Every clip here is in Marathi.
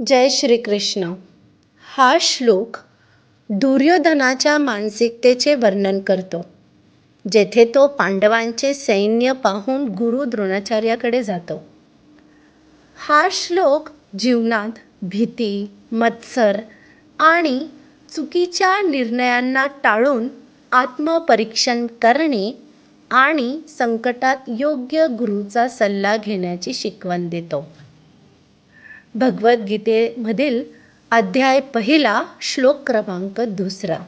जय श्रीकृष्ण. हा श्लोक दुर्योधनाच्या मानसिकतेचे वर्णन करतो, जेथे तो पांडवांचे सैन्य पाहून गुरु द्रोणाचार्याकडे जातो. हा श्लोक जीवनात भीती, मत्सर आणि चुकीच्या निर्णयांना टाळून आत्मपरीक्षण करणे आणि संकटात योग्य गुरुचा सल्ला घेण्याची शिकवण देतो. भगवद्गीतेमधील अध्याय 1 श्लोक क्रमांक 2.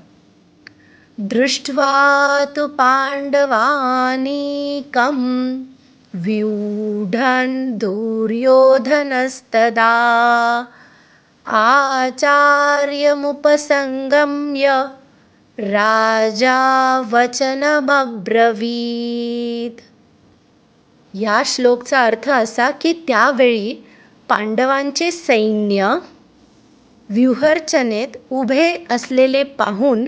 दृष्ट्वा तु पांडवानीकं व्यूढन् दुर्योधनस्तदा आचार्यमुपसंगम्य राजा वचनमब्रवीत्. या श्लोकचा अर्थ असा की त्यावेळी पांडवांचे सैन्य व्यूहरचनेत उभे असलेले पाहून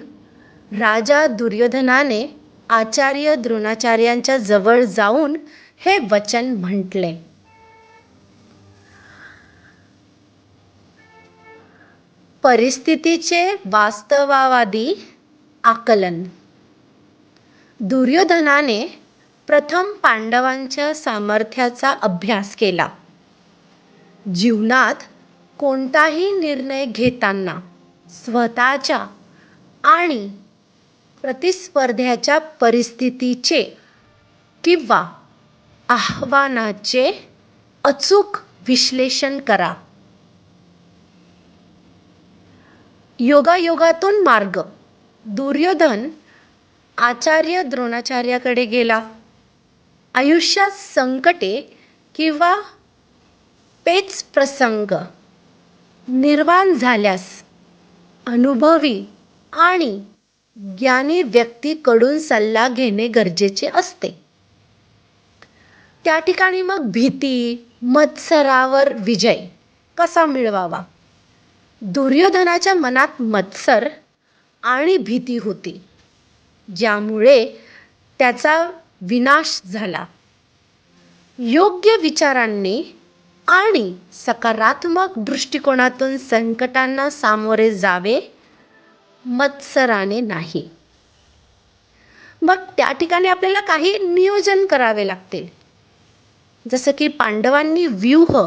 राजा दुर्योधनाने आचार्य द्रोणाचार्यांच्या जवळ जाऊन हे वचन म्हटले. परिस्थितीचे वास्तववादी आकलन. दुर्योधनाने प्रथम पांडवांच्या सामर्थ्याचा अभ्यास केला. जीवनात कोणताही निर्णय घेताना स्वतःच्या आणि प्रतिस्पर्ध्याच्या परिस्थितीचे किंवा आव्हानाचे अचूक विश्लेषण करा. योगायोगातून मार्ग. दुर्योधन आचार्य द्रोणाचार्याकडे गेला. आयुष्यात संकटे किंवा पेच प्रसंग निर्माण झाल्यास अनुभवी आणि ज्ञानी व्यक्तीकडून सल्ला घेणे गरजेचे असते. त्या ठिकाणी मग भीती, मत्सरावर विजय कसा मिळवावा? दुर्योधनाच्या मनात मत्सर आणि भीती होती, ज्यामुळे त्याचा विनाश झाला. योग्य विचारांनी आणि सकारात्मक दृष्टिकोनातून संकटांना सामोरे जावे, मत्सराने नाही. मग त्या ठिकाणी आपल्याला काही नियोजन करावे लागते. जसं की पांडवांनी व्यूह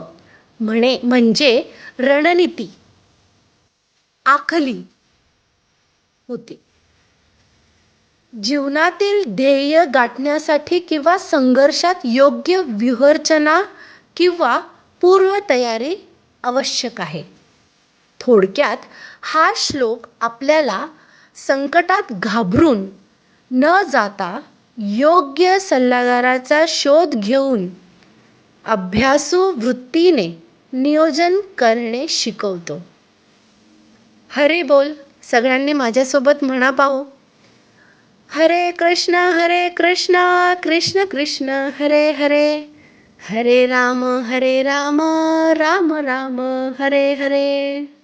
म्हणजे रणनीती आखली होती. जीवनातील ध्येय गाठण्यासाठी किंवा संघर्षात योग्य व्यूहरचना किंवा पूर्वतयारी आवश्यक आहे. थोडक्यात हा श्लोक आपल्याला संकटात घाबरून न जाता योग्य सल्लागाराचा शोध घेऊन अभ्यासू वृत्तीने नियोजन करणे शिकवतो. हरी बोल. सगळ्यांनी माझ्यासोबत म्हणा पाहू. हरे कृष्ण कृष्ण कृष्ण हरे हरे, हरे राम राम राम हरे हरे.